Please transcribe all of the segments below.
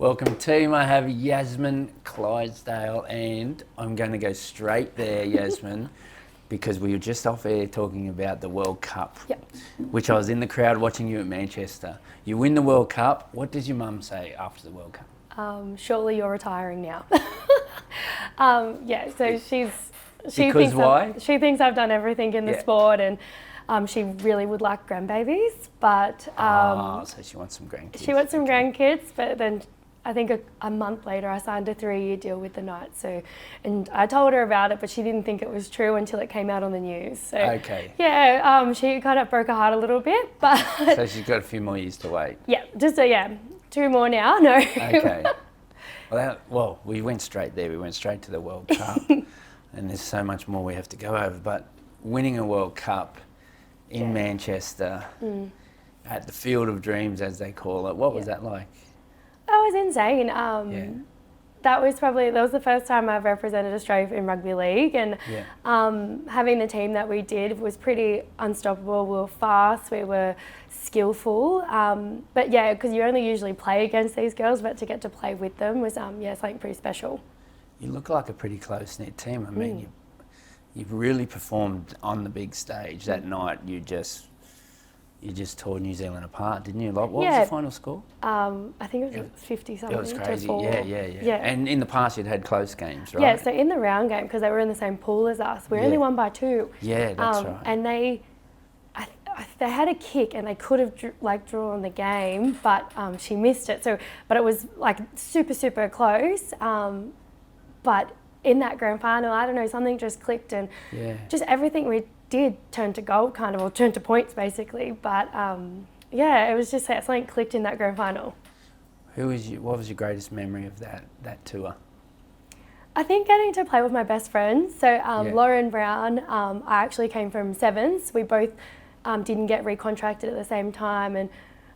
Welcome team, I have Yasmin Clydesdale and I'm going to go straight there, Yasmin, because we were just off air talking about the World Cup, which I was in the crowd watching you at Manchester. You win the World Cup, what does your mum say after the World Cup? Surely you're retiring now. So she thinks I've done everything in the sport, and she really would like grandbabies, but so she wants some grandkids. She wants some grandkids, but then I think a month later I signed a 3-year deal with the Knights. So, and I told her about it, but she didn't think it was true until it came out on the news. So, she kind of broke her heart a little bit, but so she's got a few more years to wait. Yeah, just 2 more now. No. Okay. Well, we went straight there. We went straight to the World Cup, and there's so much more we have to go over. But winning a World Cup in Manchester at the Field of Dreams, as they call it, what was that like? That was insane. That was the first time I've represented Australia in rugby league, and having the team that we did was pretty unstoppable. We were fast, we were skillful, but because you only usually play against these girls, but to get to play with them was something pretty special. You look like a pretty close-knit team. I mean, you've really performed on the big stage that night. You just tore New Zealand apart, didn't you? Like, what was the final score? I think it was 50-something. It was crazy, to 4. Yeah. And in the past you'd had close games, right? Yeah, so in the round game, because they were in the same pool as us, we only won by 2. Yeah, that's right. And they had a kick and they could have drawn the game, but she missed it. But it was like super, super close. But in that grand final, I don't know, something just clicked, and just everything we did turned to gold, kind of, or turned to points basically. But it was just something clicked in that grand final. What was your greatest memory of that tour? I think getting to play with my best friends. So Lauren Brown, I actually came from Sevens. We both didn't get recontracted at the same time, and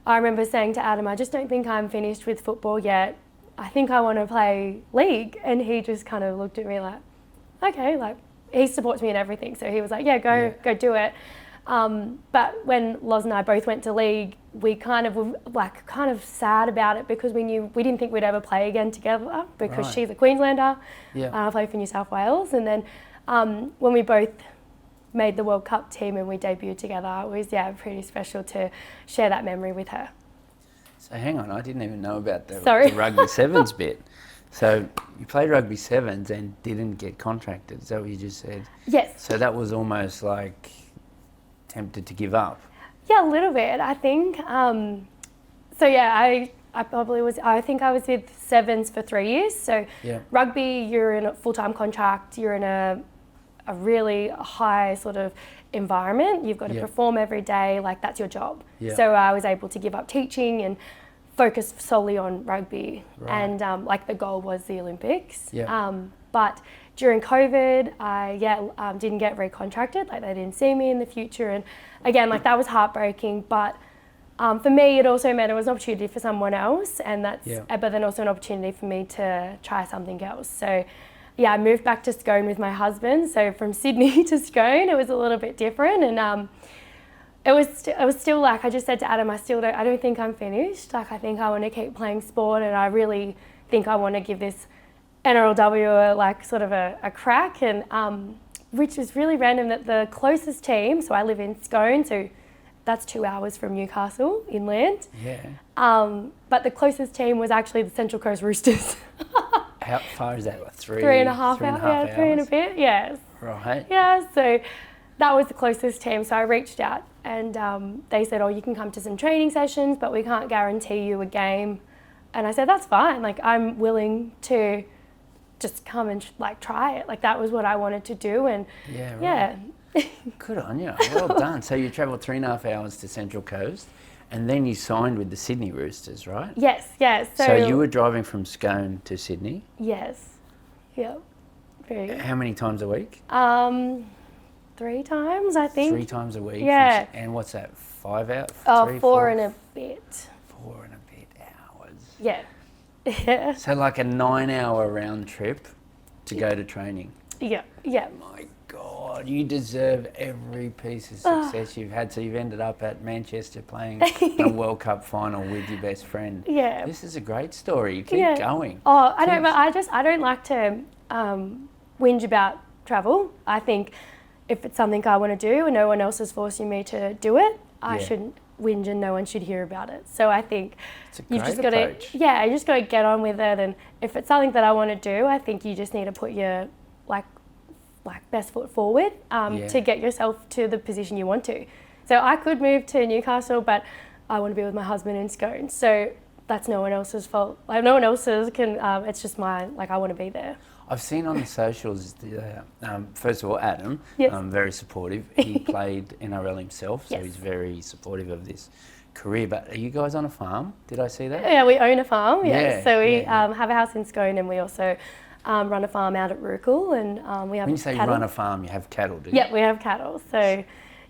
I remember saying to Adam, I just don't think I'm finished with football yet. I think I want to play league. And he just kind of looked at me like, okay, like, he supports me in everything. So he was like, go do it. But when Loz and I both went to league, we kind of were sad about it, because we didn't think we'd ever play again together, because she's a Queenslander and I play for New South Wales. And then when we both made the World Cup team and we debuted together, it was pretty special to share that memory with her. So hang on, I didn't even know about the rugby sevens bit. So you played rugby sevens and didn't get contracted, is that what you just said? Yes. So that was almost like tempted to give up? Yeah, a little bit, I think. I probably was, I think I was with sevens for 3 years. So rugby, you're in a full-time contract, you're in a really high sort of environment. You've got to perform every day, like that's your job. So I was able to give up teaching and focus solely on rugby, and the goal was the Olympics. But during COVID, I didn't get recontracted. Like, they didn't see me in the future, and again, like, that was heartbreaking. But for me, it also meant it was an opportunity for someone else, and but then also an opportunity for me to try something else. So I moved back to Scone with my husband. So from Sydney to Scone, it was a little bit different, and it was still like, I just said to Adam, I don't think I'm finished. Like, I think I want to keep playing sport, and I really think I want to give this NRLW a crack. And which is really random that the closest team, so I live in Scone, so that's 2 hours from Newcastle inland. But the closest team was actually the Central Coast Roosters. How far is that? Like 3.5 hours? 3 and a bit, yes. Right. Yeah, so that was the closest team. So I reached out, and they said, you can come to some training sessions, but we can't guarantee you a game. And I said, that's fine. Like, I'm willing to just come and try it. Like, that was what I wanted to do. And Good on you. Well done. So you travelled 3.5 hours to Central Coast, and then you signed with the Sydney Roosters, right? Yes. So you were driving from Scone to Sydney? Yes. Yeah. How many times a week? 3 times, I think. 3 times a week? Yeah. And what's that, 5 hours? 4 and a bit. 4 and a bit hours. Yeah. So like a 9-hour round trip to go to training? Yeah. My God. God, you deserve every piece of success you've had. So you've ended up at Manchester playing a World Cup final with your best friend. Yeah. This is a great story. Keep going. Oh, I know, but I don't like to whinge about travel. I think if it's something I want to do and no one else is forcing me to do it, I shouldn't whinge and no one should hear about it. So I think you've just got to, you just got to get on with it. And if it's something that I want to do, I think you just need to put your like best foot forward to get yourself to the position you want to. So I could move to Newcastle, but I want to be with my husband in Scone. So that's no one else's fault. Like no one else's can. It's just mine. Like I want to be there. I've seen on the socials, first of all, Adam, very supportive. He played NRL himself, so he's very supportive of this career. But are you guys on a farm? Did I see that? Yeah, we own a farm, So we have a house in Scone and we also run a farm out at Rookel. And we have When you say cattle. run a farm, you have cattle, do you? Yeah, we have cattle. So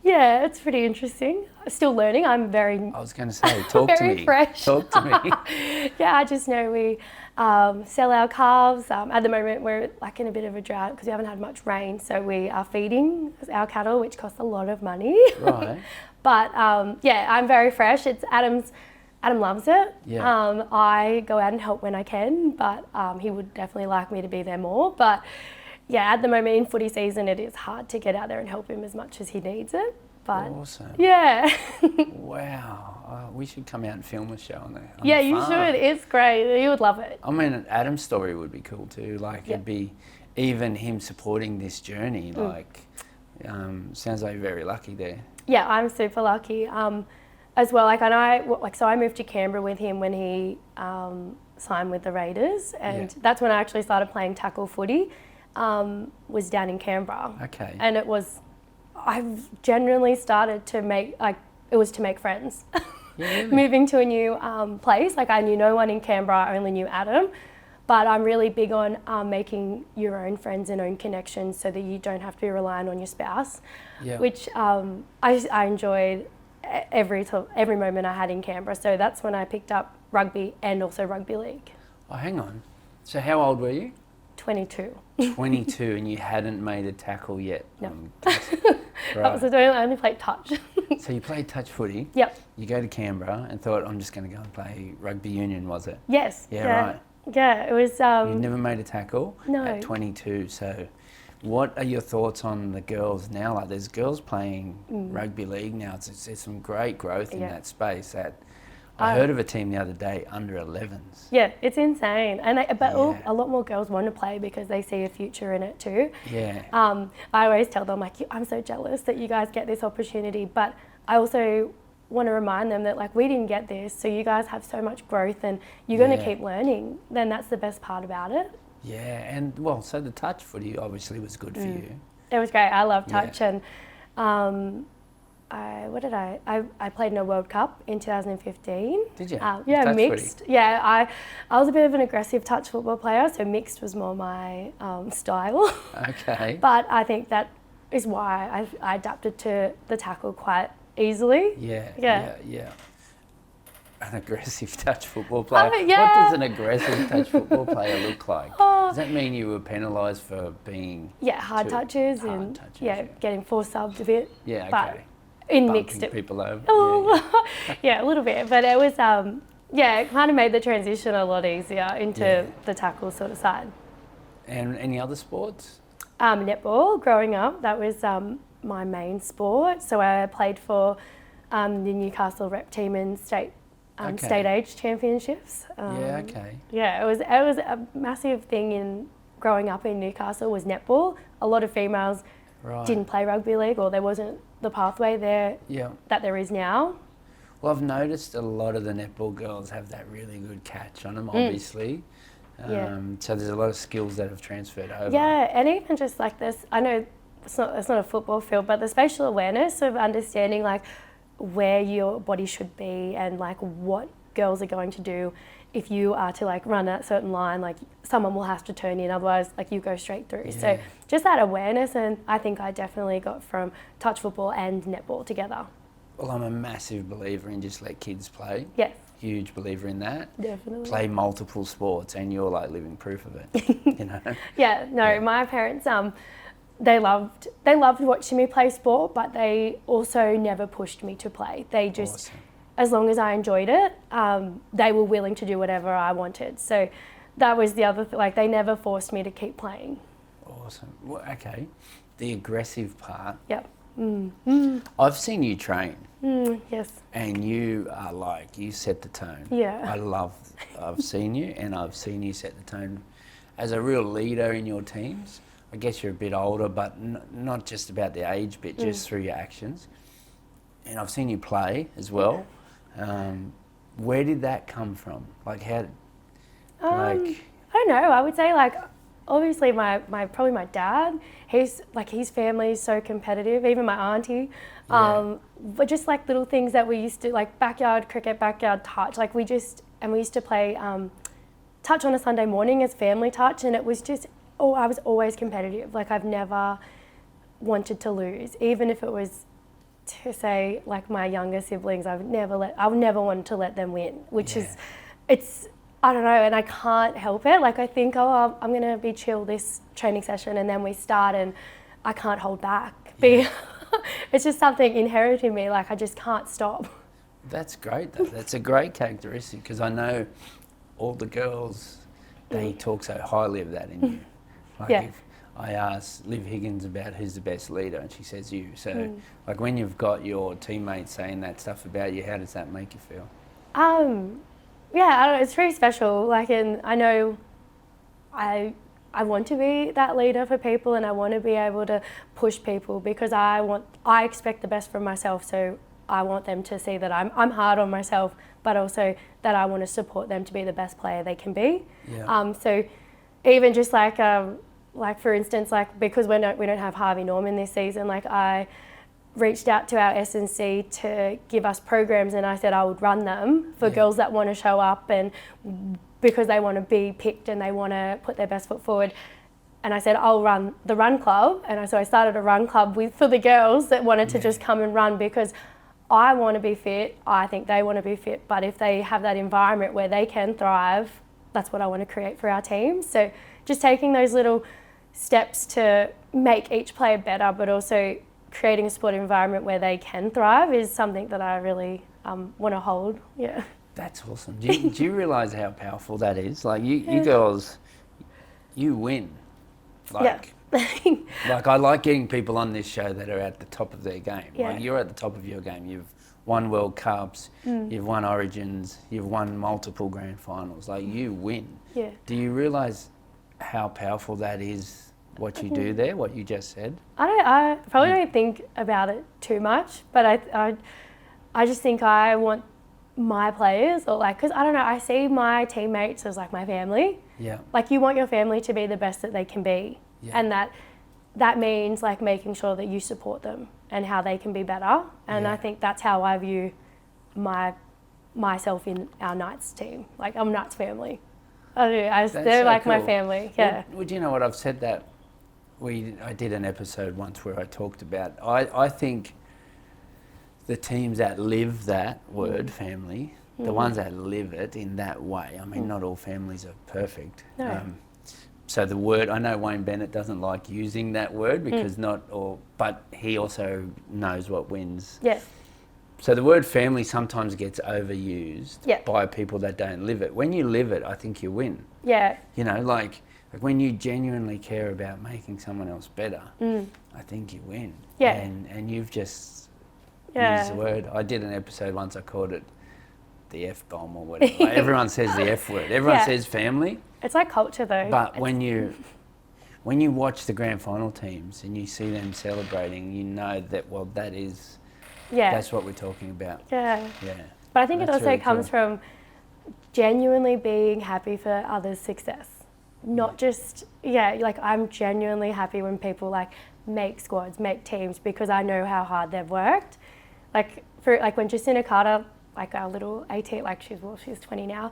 yeah, it's pretty interesting. Still learning. I'm very... I was going to say, talk to me. Fresh. Talk to me. Yeah, I just know we sell our calves. At the moment, we're like in a bit of a drought because we haven't had much rain. So we are feeding our cattle, which costs a lot of money. Right. But I'm very fresh. Adam loves it. Yeah. I go out and help when I can, but he would definitely like me to be there more. But yeah, at the moment in footy season, it is hard to get out there and help him as much as he needs it. But awesome. Yeah. Wow. We should come out and film a show on the Yeah, you farm. should. It's great. You would love it. I mean, Adam's story would be cool too. Like, it'd be even him supporting this journey. Like, sounds like you're very lucky there. Yeah, I'm super lucky. As well, so I moved to Canberra with him when he signed with the Raiders, and that's when I actually started playing tackle footy. Was down in Canberra. Okay. And I've genuinely started to make friends. Yeah, really? Moving to a new place, like I knew no one in Canberra, I only knew Adam. But I'm really big on making your own friends and own connections so that you don't have to be reliant on your spouse, which I enjoyed every moment I had in Canberra. So that's when I picked up rugby and also rugby league. Oh, hang on. So how old were you? 22. 22, and you hadn't made a tackle yet? No. Right. So I only played touch. So you played touch footy? Yep. You go to Canberra and thought, I'm just going to go and play rugby union, was it? Yes. Yeah, right. Yeah, it was... You never made a tackle? No. At 22, so what are your thoughts on the girls now? Like, there's girls playing rugby league now. There's some great growth in that space. I heard of a team the other day, under 11s. Yeah, it's insane. And a lot more girls want to play because they see a future in it too. Yeah. I always tell them, like, I'm so jealous that you guys get this opportunity, but I also want to remind them that, like, we didn't get this, so you guys have so much growth and you're going to keep learning. Then that's the best part about it. Yeah, and so the touch footy obviously was good for you. It was great. I love touch and I played in a World Cup in 2015. Did you? Yeah, touch mixed. Footy. Yeah, I was a bit of an aggressive touch football player, so mixed was more my style. Okay. But I think that is why I adapted to the tackle quite easily. Yeah. An aggressive touch football player. What does an aggressive touch football player look like? Does that mean you were penalised for being... Yeah, hard touches, getting force subbed a bit. Yeah, okay. But in bumping mixed people over. Oh, yeah, a little bit. But it was, it kind of made the transition a lot easier into the tackle sort of side. And any other sports? Netball, growing up, that was my main sport. So I played for the Newcastle rep team in state age championships. Yeah, it was a massive thing in growing up in Newcastle was netball. A lot of females didn't play rugby league, or there wasn't the pathway there that there is now. Well, I've noticed a lot of the netball girls have that really good catch on them, obviously. So there's a lot of skills that have transferred over. Yeah, and even just like this, I know it's not a football field, but the spatial awareness of understanding like where your body should be and like what girls are going to do if you are to like run a certain line, like someone will have to turn in, otherwise like you go straight through. Yeah. So just that awareness, and I think I definitely got from touch football and netball together. Well, I'm a massive believer in just let kids play. Yes. Huge believer in that. Definitely. Play multiple sports, and you're like living proof of it, you know? My parents, they loved watching me play sport, but they also never pushed me to play. They just, awesome. As long as I enjoyed it, they were willing to do whatever I wanted. So that was the other like they never forced me to keep playing. Awesome. Well, okay. The aggressive part. Yep. I've seen you train. Yes. And you are like, you set the tone. Yeah. I've seen you, and I've seen you set the tone as a real leader in your teams. I guess you're a bit older, but not just about the age bit, just through your actions. And I've seen you play as well. Where did that come from? Like how? I don't know. I would say like, obviously probably my dad. His family is so competitive. Even my auntie. But just like little things that we used to like backyard cricket, backyard touch. Like we used to play touch on a Sunday morning as family touch, and it was just. Oh, I was always competitive. Like I've never wanted to lose, even if it was to say like my younger siblings. I've never wanted to let them win, which is, I don't know, and I can't help it. Like I think, I'm gonna be chill this training session, and then we start, and I can't hold back. It's just something inherent in me. Like I just can't stop. That's great though. That's a great characteristic, because I know all the girls, they talk so highly of that in you. Like if I asked Liv Higgins about who's the best leader, and she says you. So like when you've got your teammates saying that stuff about you, how does that make you feel? I don't know, it's pretty special. Like, and I know I want to be that leader for people, and I want to be able to push people, because I expect the best from myself. So I want them to see that I'm hard on myself, but also that I want to support them to be the best player they can be. Yeah. So even just like for instance, like because we don't have Harvey Norman this season, like I reached out to our S&C to give us programs, and I said I would run them for girls that want to show up, and because they want to be picked and they want to put their best foot forward. And I said I'll run the run club, and so I started a run club for the girls that wanted to just come and run, because I want to be fit, I think they want to be fit, but if they have that environment where they can thrive, that's what I want to create for our team. So just taking those little steps to make each player better, but also creating a sport environment where they can thrive is something that I really want to hold. Yeah. That's awesome. Do you realise how powerful that is? Like you girls, you win. Like, like I like getting people on this show that are at the top of their game. Yeah. Like you're at the top of your game. You've won World Cups, you've won Origins, you've won multiple grand finals. Like you win. Yeah. Do you realise how powerful that is, what you do there, what you just said? I probably don't think about it too much, but I just think I want my players, or like, because I don't know, I see my teammates as like my family. Yeah. Like you want your family to be the best that they can be. Yeah. And that means like making sure that you support them and how they can be better. And I think that's how I view myself in our Knights team. Like I'm Knights family. They're so like cool. My family. Yeah. Well, you know what? I've said that. I did an episode once where I talked about. I think the teams that live that word, family, the ones that live it in that way. I mean, not all families are perfect. No. So the word, I know Wayne Bennett doesn't like using that word because but he also knows what wins. Yeah. So the word family sometimes gets overused by people that don't live it. When you live it, I think you win. Yeah. You know, like when you genuinely care about making someone else better, I think you win. Yeah. And you've just used the word. I did an episode once, I called it the F-bomb or whatever. Like everyone says the F word. Everyone says family. It's like culture though. But when you watch the grand final teams and you see them celebrating, you know that, well, that is... Yeah. That's what we're talking about. Yeah. Yeah. But I think it also really comes from genuinely being happy for others' success. Not just, like I'm genuinely happy when people like make squads, make teams, because I know how hard they've worked. Like when Jacinta Carter, like our little 18, like she's 20 now,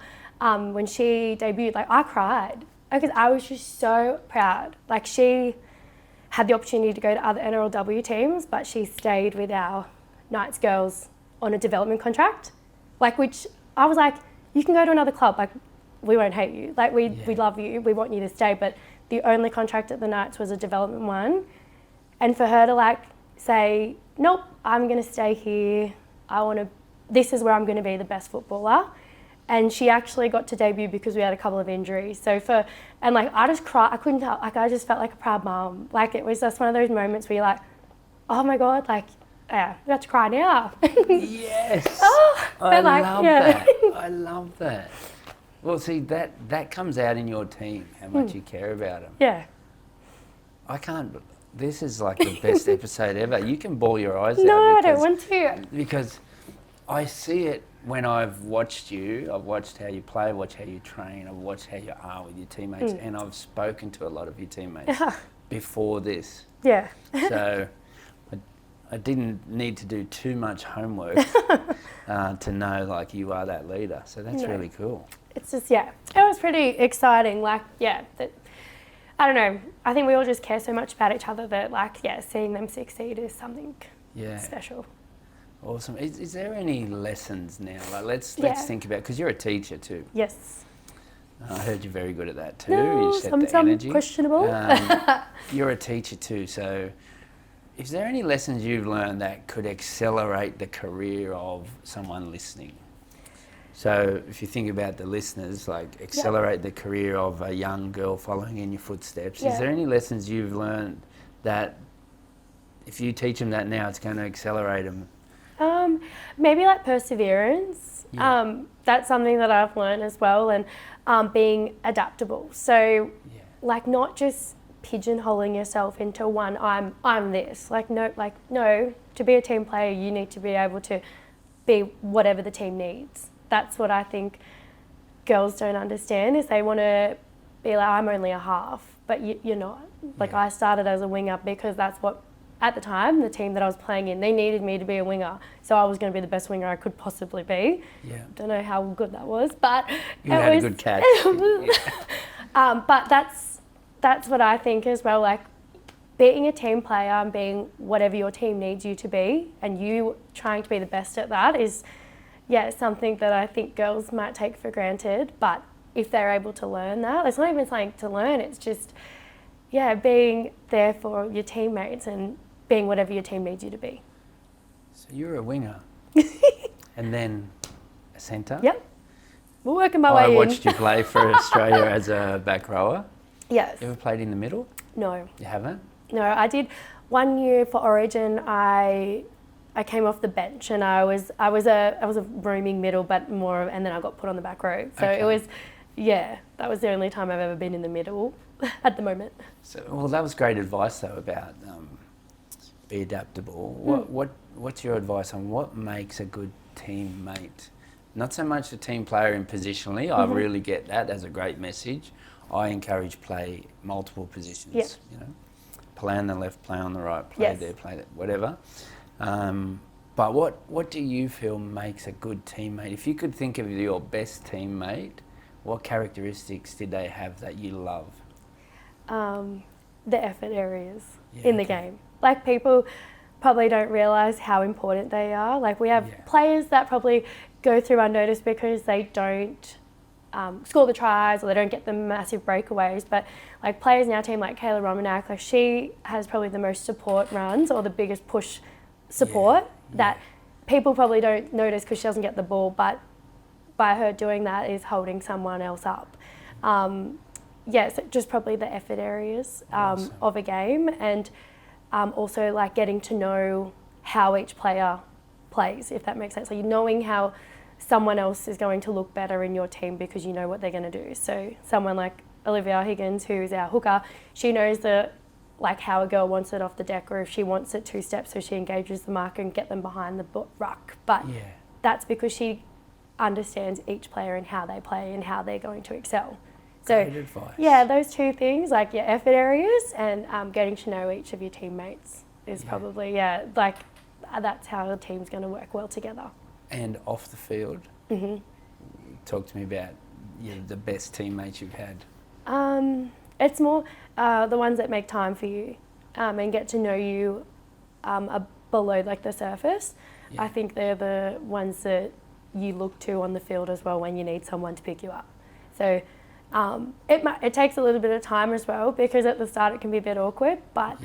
when she debuted, like I cried because I was just so proud. Like she had the opportunity to go to other NRLW teams, but she stayed with our Knights girls on a development contract, like, which I was like, you can go to another club, like we won't hate you, like we love you, we want you to stay, but the only contract at the Knights was a development one, And for her to like say, nope, I'm going to stay here. This is where I'm going to be the best footballer. And she actually got to debut because we had a couple of injuries. And like I just cried. I couldn't tell. Like I just felt like a proud mum. Like it was just one of those moments where you're like, oh my God, like yeah, we have to cry now. Yes. I love that. I love that. Well, see that comes out in your team how much you care about them. Yeah. I can't. This is like the best episode ever. You can bawl your eyes out. No, I don't want to. Because I see it when I've watched you. I've watched how you play, watched how you train, I've watched how you are with your teammates, and I've spoken to a lot of your teammates before this. Yeah. So I didn't need to do too much homework to know like you are that leader. So that's really cool. It's just, it was pretty exciting. Like, I don't know. I think we all just care so much about each other that, like, seeing them succeed is something special. Awesome. Is there any lessons now? Like, let's think about, because you're a teacher too. Yes. I heard you're very good at that too. No, you said some energy. Questionable. You're a teacher too, so is there any lessons you've learned that could accelerate the career of someone listening? So if you think about the listeners, like accelerate the career of a young girl following in your footsteps, is there any lessons you've learned that if you teach them that now, it's going to accelerate them? Maybe like perseverance. That's something that I've learned as well, and being adaptable. So like not just pigeonholing yourself into one, I'm this. Like no, to be a team player, you need to be able to be whatever the team needs. That's what I think girls don't understand, is they want to be like, I'm only a half, but you're not. Like I started as a winger because that's what, at the time, the team that I was playing in, they needed me to be a winger. So I was going to be the best winger I could possibly be. Yeah. Don't know how good that was, but you had a good catch. But that's what I think as well. Like being a team player and being whatever your team needs you to be, and you trying to be the best at that is, something that I think girls might take for granted. But if they're able to learn that, it's not even something to learn. It's just, being there for your teammates and being whatever your team needs you to be. So you're a winger, and then a centre. Yep. We're working my way in. I watched you play for Australia as a back rower. Yes. You ever played in the middle? No. You haven't? No, I did 1 year for Origin. I came off the bench and I was a roaming middle, but and then I got put on the back row. So it was, that was the only time I've ever been in the middle at the moment. So, well, that was great advice though about be adaptable. What's your advice on what makes a good teammate? Not so much the team player in positionally. I really get that. That's a great message. I encourage play multiple positions. Yep. You know, play on the left, play on the right, play there, play that, whatever. But what do you feel makes a good teammate? If you could think of your best teammate, what characteristics did they have that you love? The effort areas in the game. Like people probably don't realise how important they are. Like we have players that probably go through unnoticed because they don't score the tries or they don't get the massive breakaways. But like players in our team like Kayla Romanak, like she has probably the most support runs or the biggest push support that people probably don't notice because she doesn't get the ball, but by her doing that is holding someone else up. So just probably the effort areas of a game, and also like getting to know how each player plays, if that makes sense. So you're knowing how someone else is going to look better in your team because you know what they're going to do. So someone like Olivia Higgins, who's our hooker, she knows like how a girl wants it off the deck, or if she wants it 2 steps, so she engages the marker and get them behind the ruck. But that's because she understands each player and how they play and how they're going to excel. So great advice. Those 2 things, like your effort areas and getting to know each of your teammates is probably like that's how the team's going to work well together. And off the field, talk to me about the best teammates you've had. It's more the ones that make time for you and get to know you below like the surface. I think they're the ones that you look to on the field as well when you need someone to pick you up. So It takes a little bit of time as well, because at the start it can be a bit awkward, but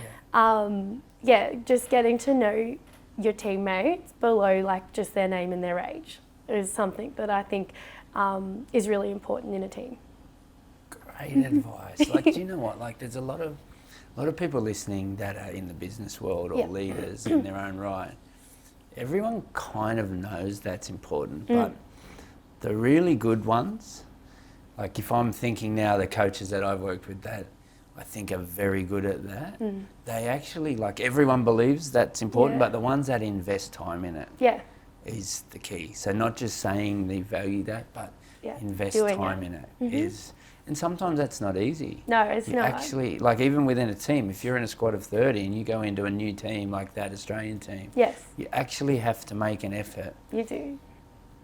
just getting to know your teammates below like just their name and their age is something that I think is really important in a team. Great advice. Like, do you know what? Like, there's a lot of people listening that are in the business world or leaders in their own right. Everyone kind of knows that's important, but the really good ones, like if I'm thinking now the coaches that I've worked with that I think are very good at that, they actually, like, everyone believes that's important, but the ones that invest time in it is the key. So not just saying they value that, but invest time in it is, and sometimes that's not easy. No, it's not. Actually, like even within a team, if you're in a squad of 30 and you go into a new team like that Australian team, you actually have to make an effort. You do.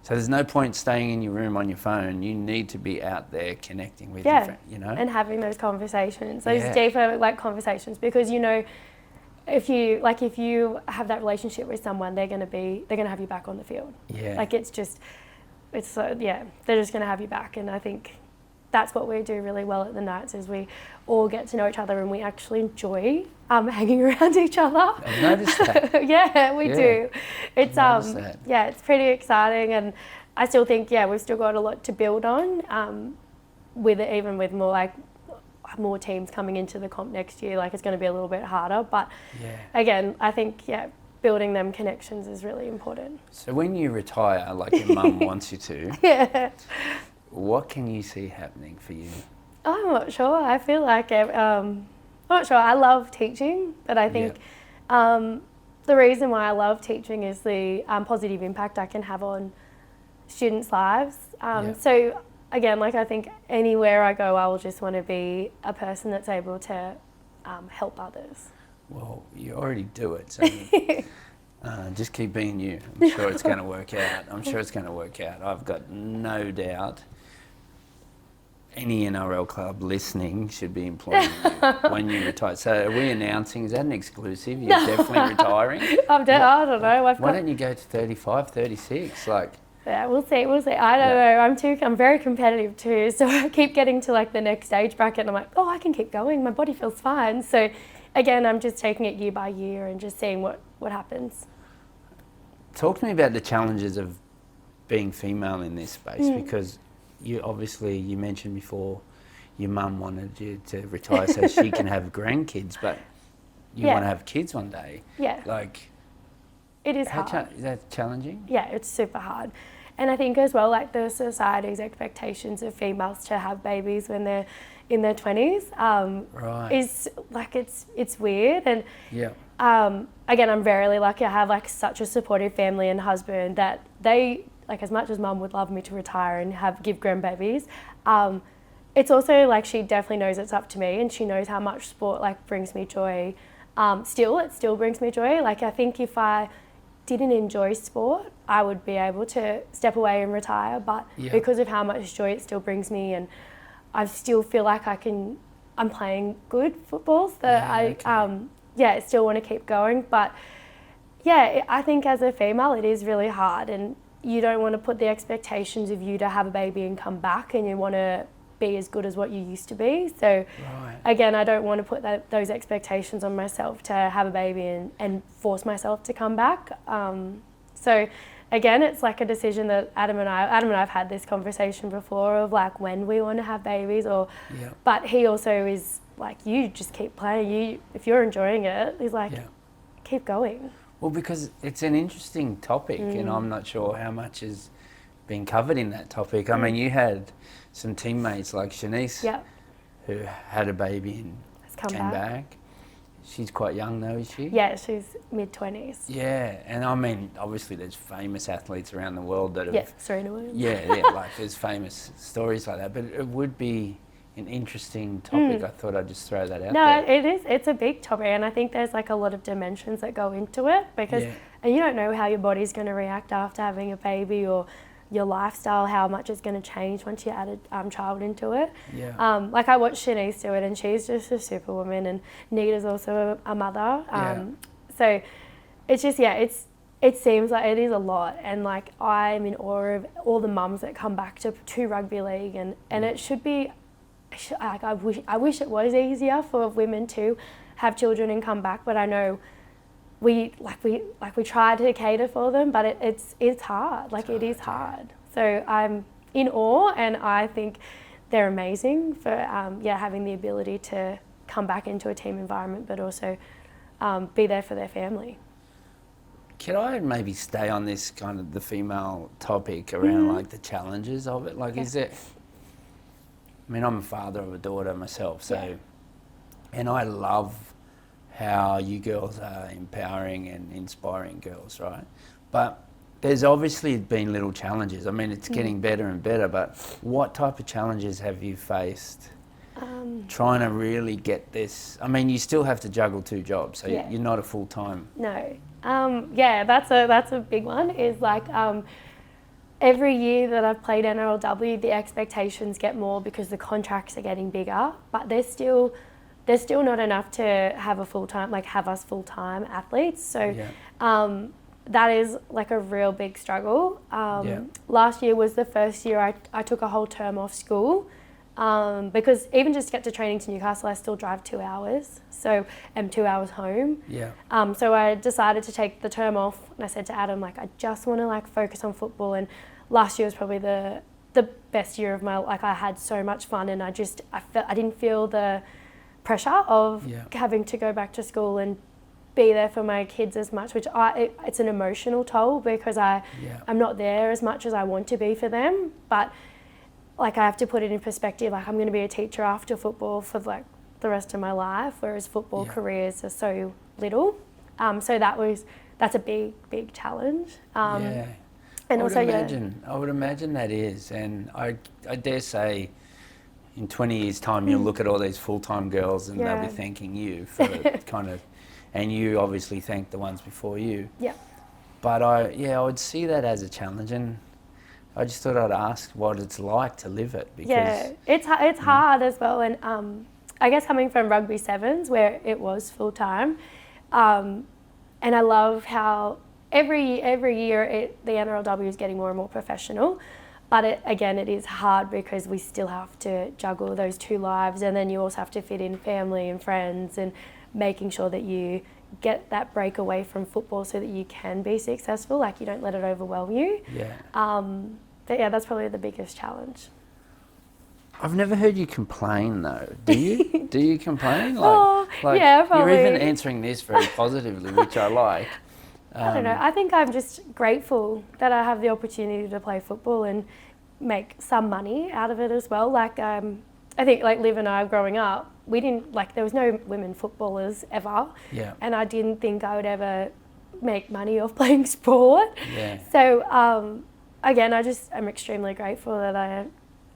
So there's no point staying in your room on your phone. You need to be out there connecting with your friends, you know? And having those conversations, those deeper like conversations, because you know, if you have that relationship with someone, they're gonna have you back on the field. Yeah. Like they're just gonna have you back, and I think that's what we do really well at the Knights, is we all get to know each other and we actually enjoy hanging around each other. I've noticed that. we do. It's it's pretty exciting, and I still think we've still got a lot to build on. With it, even with more teams coming into the comp next year, like it's going to be a little bit harder. But again, I think building them connections is really important. So when you retire, like your mum wants you to, what can you see happening for you? I'm not sure. I feel like I'm not sure. I love teaching, but I think the reason why I love teaching is the positive impact I can have on students' lives. So again, like I think anywhere I go, I will just want to be a person that's able to help others. Well, you already do it, so just keep being you. I'm sure it's going to work out. I've got no doubt any NRL club listening should be employing you when you retire. So are we announcing, is that an exclusive? You're definitely retiring? I don't know. Why don't you go to 35, 36? Yeah, we'll see. I don't know. I'm very competitive too, so I keep getting to like the next age bracket and I'm like, I can keep going. My body feels fine. So again, I'm just taking it year by year and just seeing what happens. Talk to me about the challenges of being female in this space, because you mentioned before your mum wanted you to retire so she can have grandkids, but you want to have kids one day. Yeah. Like, it is hard. Is that challenging? Yeah, it's super hard. And I think as well, like the society's expectations of females to have babies when they're in their 20s is like, it's weird. And again, I'm very lucky. I have like such a supportive family and husband that they, like, as much as mum would love me to retire and give grandbabies, it's also like she definitely knows it's up to me, and she knows how much sport like brings me joy. It still brings me joy. Like I think if I didn't enjoy sport, I would be able to step away and retire, but because of how much joy it still brings me, and I still feel like I'm playing good football, so I still want to keep going. But I think as a female it is really hard, and you don't want to put the expectations of you to have a baby and come back, and you want to be as good as what you used to be. So again, I don't want to put those expectations on myself to have a baby and force myself to come back. So again, it's like a decision that Adam and I have had this conversation before of like when we want to have babies, but he also is like, you just keep playing. If you're enjoying it, he's like, keep going. Well, because it's an interesting topic, and I'm not sure how much has been covered in that topic. I mean, you had some teammates like Shanice, who had a baby and came back. She's quite young though, is she? Yeah, she's mid-20s. Yeah, and I mean, obviously there's famous athletes around the world that have... Yeah, Serena Williams. Like there's famous stories like that, but it would be an interesting topic. I thought I'd just throw that out there. No, it is. It's a big topic, and I think there's like a lot of dimensions that go into it, because and you don't know how your body's going to react after having a baby, or your lifestyle, how much it's going to change once you add a child into it. Like I watched Shanice do it, and she's just a superwoman, and Nita's also a mother. So it's just it seems like it is a lot, and like I'm in awe of all the mums that come back to rugby league, and it should be I wish it was easier for women to have children and come back, but I know we try to cater for them, but it's hard. Like, it is hard. So I'm in awe, and I think they're amazing for having the ability to come back into a team environment, but also be there for their family. Can I maybe stay on this kind of the female topic around like the challenges of it? Like, is it? I mean, I'm a father of a daughter myself, so, and I love how you girls are empowering and inspiring girls, right? But there's obviously been little challenges. I mean, it's getting better and better, but what type of challenges have you faced trying to really get this? I mean, you still have to juggle 2 jobs, so you're not a full-time. No. That's a big one, is like every year that I've played NRLW, the expectations get more because the contracts are getting bigger, but there's still not enough to have us full-time athletes. So that is like a real big struggle. Last year was the first year I took a whole term off school, because even just to get to training to Newcastle, I still drive 2 hours, so I'm 2 hours home. So I decided to take the term off, and I said to Adam, like, I just want to like focus on football. And last year was probably the best year of my, like, I had so much fun, and I didn't feel the pressure of having to go back to school and be there for my kids as much, which it's an emotional toll, because I'm not there as much as I want to be for them. But like, I have to put it in perspective, like, I'm going to be a teacher after football for like the rest of my life, whereas football careers are so little. So that's a big challenge. And I would imagine that is, and I dare say in 20 years' time you'll look at all these full-time girls and they'll be thanking you for kind of, and you obviously thank the ones before you. But I would see that as a challenge, and I just thought I'd ask what it's like to live it, because it's hard as well. And I guess coming from rugby sevens, where it was full-time, and I love how every year the NRLW is getting more and more professional, but it is hard because we still have to juggle those 2 lives, and then you also have to fit in family and friends, and making sure that you get that break away from football so that you can be successful, like, you don't let it overwhelm you. But that's probably the biggest challenge. I've never heard you complain though. Do you? Do you complain? Probably. You're even answering this very positively, which I like. I don't know. I think I'm just grateful that I have the opportunity to play football and make some money out of it as well. Like, I think, like, Liv and I growing up, we didn't, like, there was no women footballers ever. And I didn't think I would ever make money off playing sport. So, again, I'm extremely grateful that I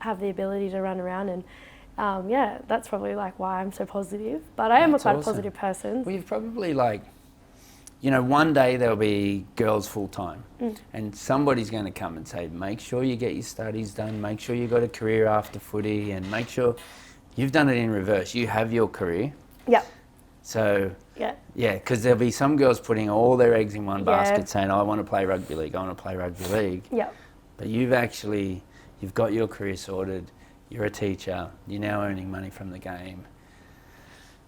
have the ability to run around, and that's probably like why I'm so positive. But I am quite a positive person. Well, you've probably, like, you know, one day there'll be girls full-time and somebody's going to come and say, make sure you get your studies done, make sure you got a career after footy, and make sure you've done it in reverse. You have your career. So, because there'll be some girls putting all their eggs in one basket saying, I want to play rugby league, I want to play rugby league. But you've got your career sorted, you're a teacher, you're now earning money from the game.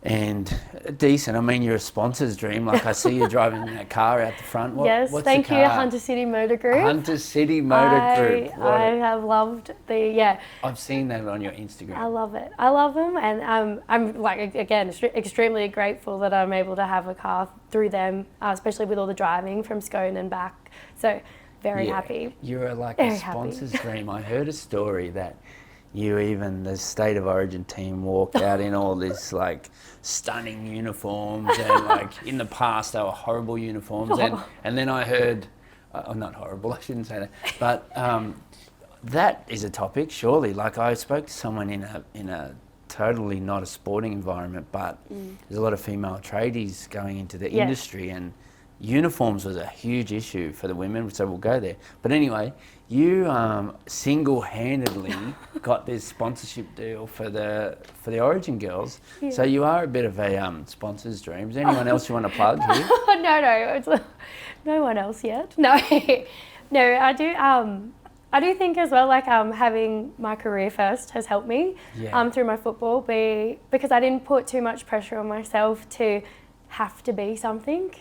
And decent. I mean, you're a sponsor's dream. Like, I see you driving that car out the front. What's thank the car? You, Hunter City Motor Group. Hunter City Motor Group. I have loved I've seen that on your Instagram. I love it. I love them, and I'm like, again, extremely grateful that I'm able to have a car through them, especially with all the driving from Scone and back. So very happy. You're like a sponsor's dream. I heard a story that the State of Origin team walked out in all this like stunning uniforms, and like in the past they were horrible uniforms, and then I heard, not horrible, I shouldn't say that, but that is a topic surely. Like, I spoke to someone in a totally not a sporting environment, but there's a lot of female tradies going into the industry, and uniforms was a huge issue for the women, so we'll go there. But anyway, you single-handedly got this sponsorship deal for the Origin girls. So you are a bit of a sponsor's dream. Is there anyone else you want to plug here? No, no one else yet. No, no, I do. I do think as well, like having my career first has helped me through my football, because I didn't put too much pressure on myself to have to be something,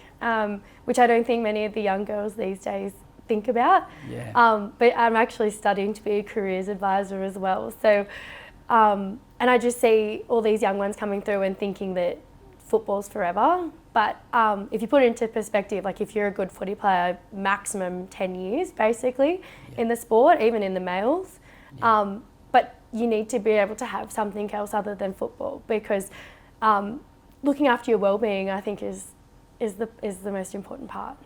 which I don't think many of the young girls these days think about. But I'm actually studying to be a careers advisor as well. So, and I just see all these young ones coming through and thinking that football's forever. But if you put it into perspective, like if you're a good footy player, maximum 10 years basically in the sport, even in the males. But you need to be able to have something else other than football, because looking after your well-being, I think, is the most important part.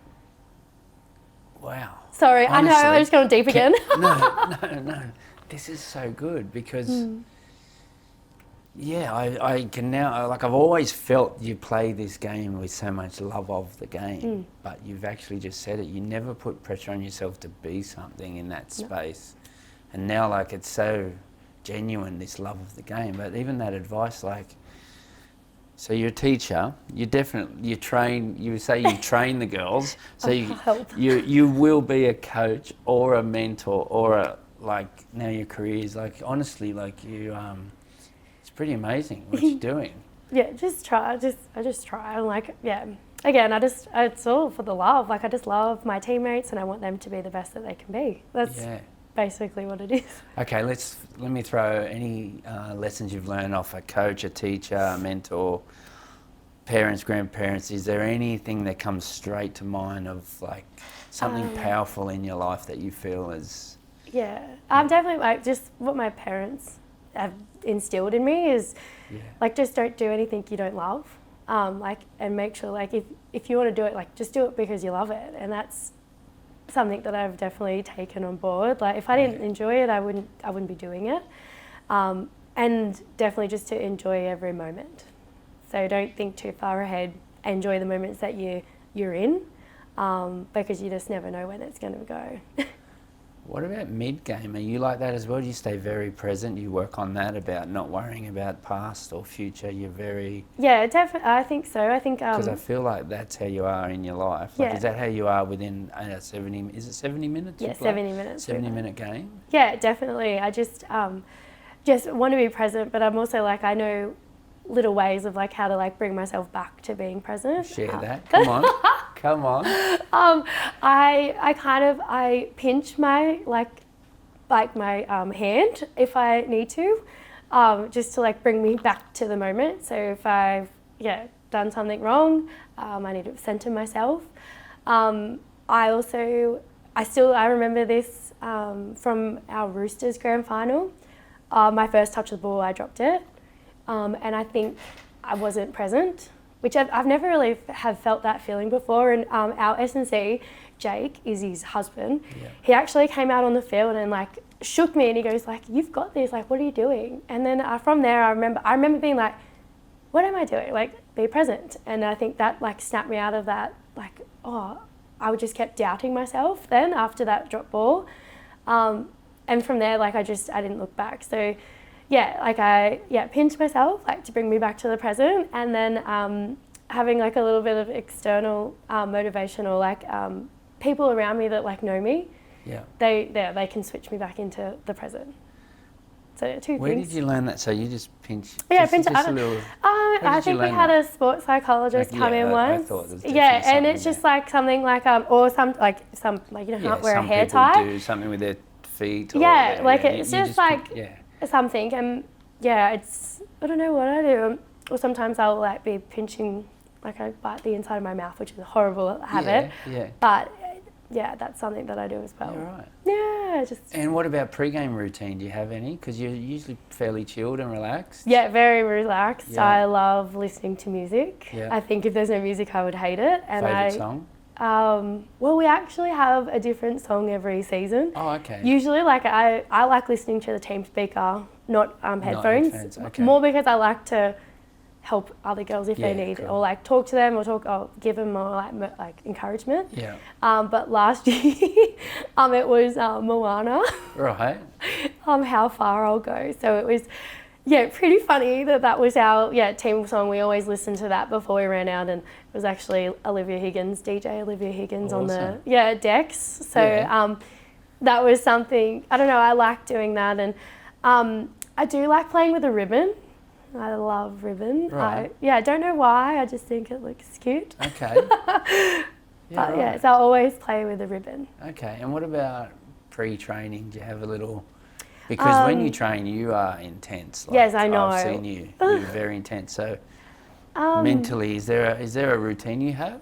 Wow. Sorry, honestly, I know I just gone deep again. No. This is so good because, I can now, like I've always felt you play this game with so much love of the game, but you've actually just said it. You never put pressure on yourself to be something in that space. And now, like, it's so genuine, this love of the game. But even that advice, like, so you're a teacher, you train the girls, so you will be a coach or a mentor or now your career is like, honestly, like you, it's pretty amazing what you're doing. Yeah, just try, I just try, and like, again, it's all for the love, like I just love my teammates and I want them to be the best that they can be. That's basically what it is. Okay, let me throw any lessons you've learned off a coach, a teacher, a mentor, parents, grandparents. Is there anything that comes straight to mind of like something powerful in your life that you feel is? Definitely like just what my parents have instilled in me is like, just don't do anything you don't love, and make sure like if you want to do it, like just do it because you love it, and that's something that I've definitely taken on board. Like if I didn't enjoy it, I wouldn't be doing it, and definitely just to enjoy every moment. So don't think too far ahead. Enjoy the moments that you're in, because you just never know when it's going to go. What about mid-game? Are you like that as well? Do you stay very present? You work on that about not worrying about past or future? You're very... Yeah, definitely. I think so. I think... Because I feel like that's how you are in your life. Like, is that how you are within 70... Is it 70 minutes? Yeah, 70 minutes. 70-minute game? Yeah, definitely. I just want to be present, but I'm also like, I know little ways of like how to like bring myself back to being present. Share that. Come on. Come on. I pinch my my hand if I need to, just to like bring me back to the moment. So if I've done something wrong, I need to center myself. I remember this from our Roosters grand final. My first touch of the ball, I dropped it. And I think I wasn't present, which I've never really have felt that feeling before. And our S&C, Jake, is his husband. He actually came out on the field and like shook me, and he goes like, "You've got this, like what are you doing?" And then from there I remember being like, what am I doing? Like, be present. And I think that like snapped me out of that, like, I just kept doubting myself then after that drop ball. And from there, like I didn't look back. So I pinched myself like to bring me back to the present, and then having like a little bit of external motivation, or like people around me that like know me, they can switch me back into the present. So two things. Where did you learn that? So you just pinch? Pinch. Just a little. I think we had a sports psychologist come in once. I thought it was and it's just like something like or some you can't wear a hair tie. Some people do something with their feet. Or, it's just something, and it's, I don't know what I do. Or sometimes I'll like be pinching, like I bite the inside of my mouth, which is a horrible habit. But that's something that I do as well. Right. Yeah, just. And what about pre-game routine? Do you have any? Because you're usually fairly chilled and relaxed. Yeah, very relaxed. Yeah. I love listening to music. Yeah. I think if there's no music, I would hate it. And Favourite song? Well, we actually have a different song every season. Oh, okay. Usually, like I like listening to the team speaker, not headphones. Okay. More because I like to help other girls if they need, or like talk to them, or give them more like encouragement. Yeah. But last year, it was Moana. Right. How Far I'll Go. So it was. Yeah, pretty funny that was our team song. We always listened to that before we ran out, and it was actually DJ Olivia Higgins awesome. on the decks. So that was something, I don't know, I like doing that. And I do like playing with a ribbon. I love ribbon. Right. I don't know why, I just think it looks cute. Okay. But yeah, so I always play with a ribbon. Okay, and what about pre-training? Do you have a little... Because when you train, you are intense. Like, yes, I know. I've seen you. You're very intense. So mentally, is there a routine you have?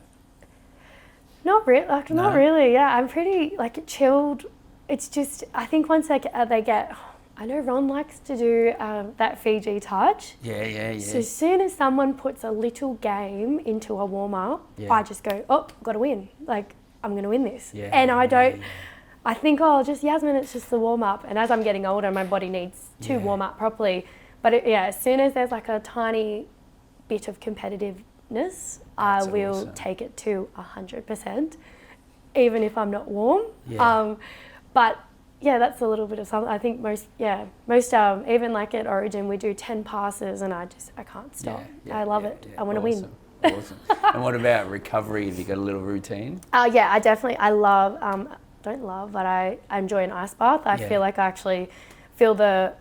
Not really. Not really. Yeah, I'm pretty chilled. It's just I think once they get. I know Ron likes to do that Fiji touch. Yeah. So as soon as someone puts a little game into a warm up, I just go, oh, got to win. Like I'm going to win this. Yeah, and I don't. I think, just Yasmin, it's just the warm up. And as I'm getting older, my body needs to warm up properly. But as soon as there's like a tiny bit of competitiveness, I will take it to 100%, even if I'm not warm. Yeah. But yeah, that's a little bit of something. I think most even like at Origin, we do 10 passes and I can't stop. I love it. I want to win. Awesome. And what about recovery? Have you got a little routine? I love, don't love, but I enjoy an ice bath. I feel like I actually feel the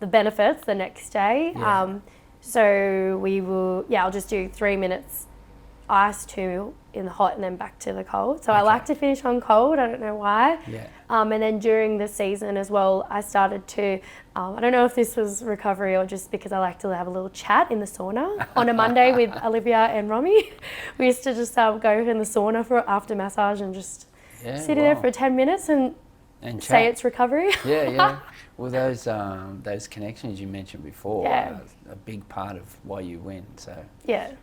benefits the next day. So we will, I'll just do 3 minutes ice, 2 in the hot and then back to the cold. So I like to finish on cold, I don't know why. And then during the season as well, I started to, I don't know if this was recovery or just because I like to have a little chat in the sauna. On a Monday with Olivia and Romy, we used to just go in the sauna for after massage and just sit there for 10 minutes and say it's recovery. Well, those connections you mentioned before are a big part of why you win. So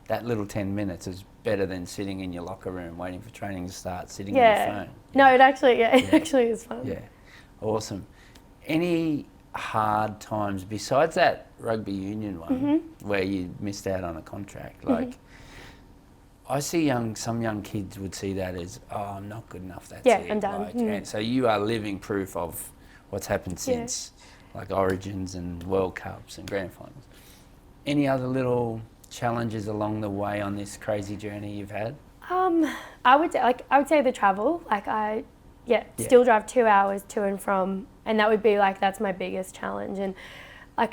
that little 10 minutes is better than sitting in your locker room waiting for training to start, sitting on your phone. No, it actually, actually is fun. Yeah, awesome. Any hard times besides that rugby union one where you missed out on a contract? Like, I see some young kids would see that as, I'm not good enough, that's it. I'm done. And so you are living proof of what's happened since, like Origins and World Cups and Grand Finals. Any other little challenges along the way on this crazy journey you've had? I would say the travel. Still drive 2 hours to and from, and that would be that's my biggest challenge. And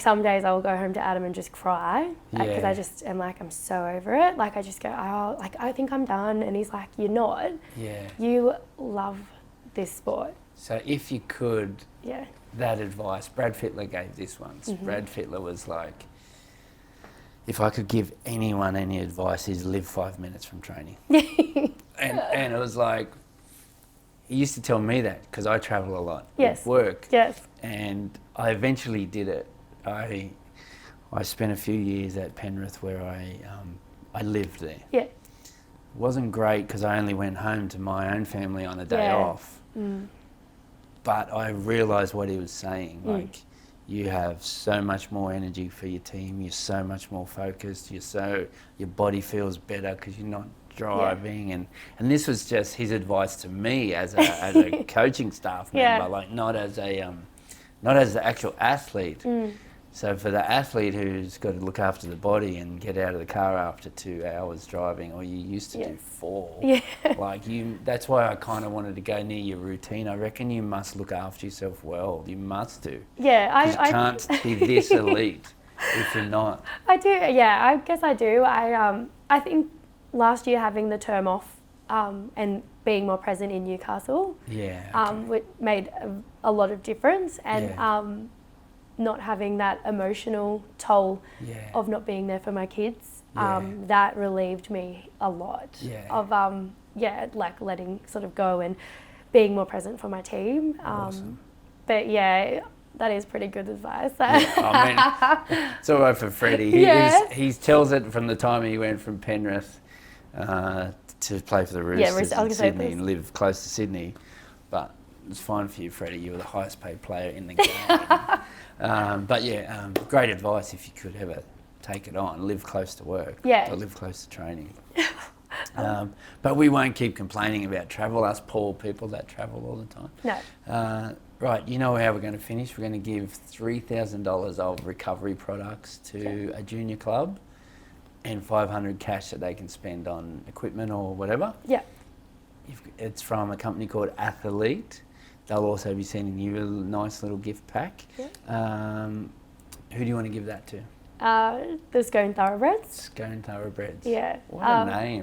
some days I will go home to Adam and just cry because I just am I'm so over it. I just go, I think I'm done, and he's like, you're not. You love this sport. So if you could, that advice, Brad Fittler gave this once. Brad Fittler was like, if I could give anyone any advice, is live 5 minutes from training. and it was like, he used to tell me that because I travel a lot with work. And I eventually did it. I spent a few years at Penrith where I lived there. It wasn't great because I only went home to my own family on a day off. But I realised what he was saying. You have so much more energy for your team. You're so much more focused. Your body feels better because you're not driving. And this was just his advice to me as a coaching staff member, not as the actual athlete. So for the athlete who's got to look after the body and get out of the car after 2 hours driving, or you used to do 4, that's why I kind of wanted to go near your routine. I reckon you must look after yourself well. You must do. You can't be this elite if you're not. I do. Yeah, I guess I do. I think last year having the term off and being more present in Newcastle, made a lot of difference, and not having that emotional toll of not being there for my kids, that relieved me a lot of letting sort of go and being more present for my team. Awesome. But that is pretty good advice. It's all right for Freddie. He tells it from the time he went from Penrith to play for the Roosters in Sydney and live close to Sydney. But it's fine for you, Freddie. You were the highest paid player in the game. Great advice if you could ever take it on. Live close to work. Or live close to training. But we won't keep complaining about travel, us poor people that travel all the time. No. Right, you know how we're going to finish. We're going to give $3,000 of recovery products to a junior club and $500 cash that they can spend on equipment or whatever. It's from a company called Athlete. they'll also be sending you a nice little gift pack. Yeah. Who do you want to give that to? The Scone Thoroughbreds. Scone Thoroughbreds. Yeah. What a name.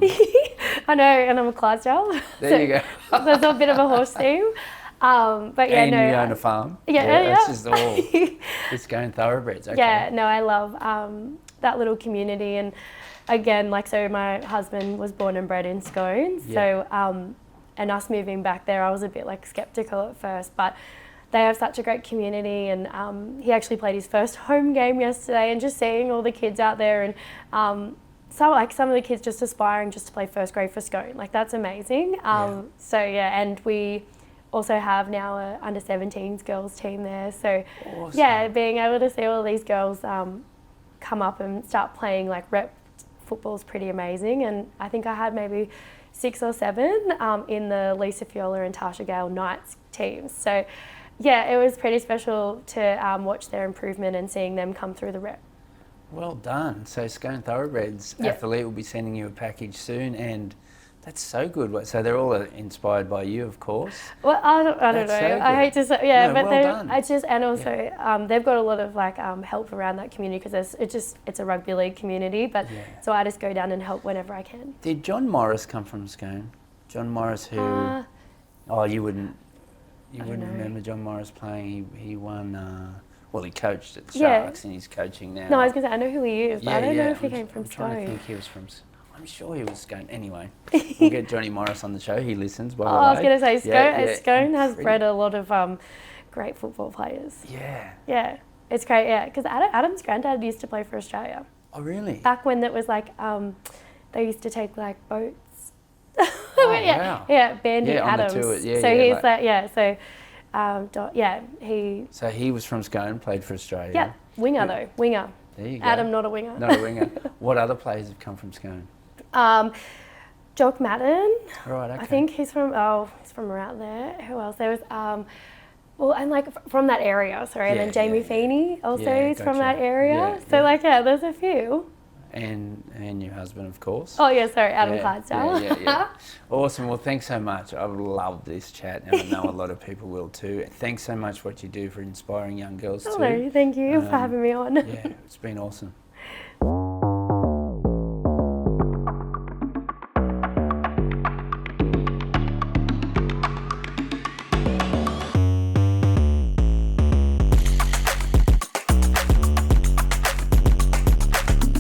I know, and I'm a Clydesdale. There you go. There's a bit of a horse theme. But yeah, and no. You own a farm. Yeah. That's just all. The Scone Thoroughbreds. Okay. Yeah, no, I love that little community. And again, like, so my husband was born and bred in Scone. Yeah. So, and us moving back there, I was a bit like skeptical at first, but they have such a great community, and he actually played his first home game yesterday, and just seeing all the kids out there, and some of the kids just aspiring just to play first grade for Scone, like that's amazing. So yeah, and we also have now a under 17s girls team there. So awesome. Yeah, being able to see all these girls come up and start playing like rep football is pretty amazing. And I think I had maybe 6 or 7 in the Lisa Fiola and Tasha Gale Knights teams. So yeah, it was pretty special to watch their improvement and seeing them come through the rep. Well done. So Scone Thoroughbreds Athlete will be sending you a package soon, and that's so good. So they're all inspired by you, of course. Well, I don't know. So I hate to say, yeah, no, but well done. I just, and also they've got a lot of like help around that community, because it's a rugby league community. But so I just go down and help whenever I can. Did John Morris come from Scone? John Morris, who? You wouldn't remember John Morris playing. He won. Well, he coached at Sharks, and he's coaching now. No, I was going to say, I know who he is, but I don't know if he came from Scone. I'm trying to think he was from. I'm sure he was Scone. Anyway, we'll get Johnny Morris on the show. He listens, by the way. I was going to say, Scone has bred a lot of great football players. Yeah. Yeah, it's great, because Adam's granddad used to play for Australia. Oh, really? Back when it was like, they used to take like boats. Oh, wow. Yeah, Bandy Adams. So he was from Scone, played for Australia. Yeah, winger though, winger. There you go. Adam, not a winger. Not a winger. What other players have come from Scone? Jock Madden. Right, okay. I think he's from around there. Who else? There was, and like from that area, sorry. And then Jamie Feeney also is from that area. There's a few. And your husband, of course. Oh yeah, sorry, Adam Clydesdale. Yeah. Awesome. Well, thanks so much. I've loved this chat, and I know a lot of people will too. Thanks so much for what you do for inspiring young girls too. Thank you for having me on. Yeah, it's been awesome.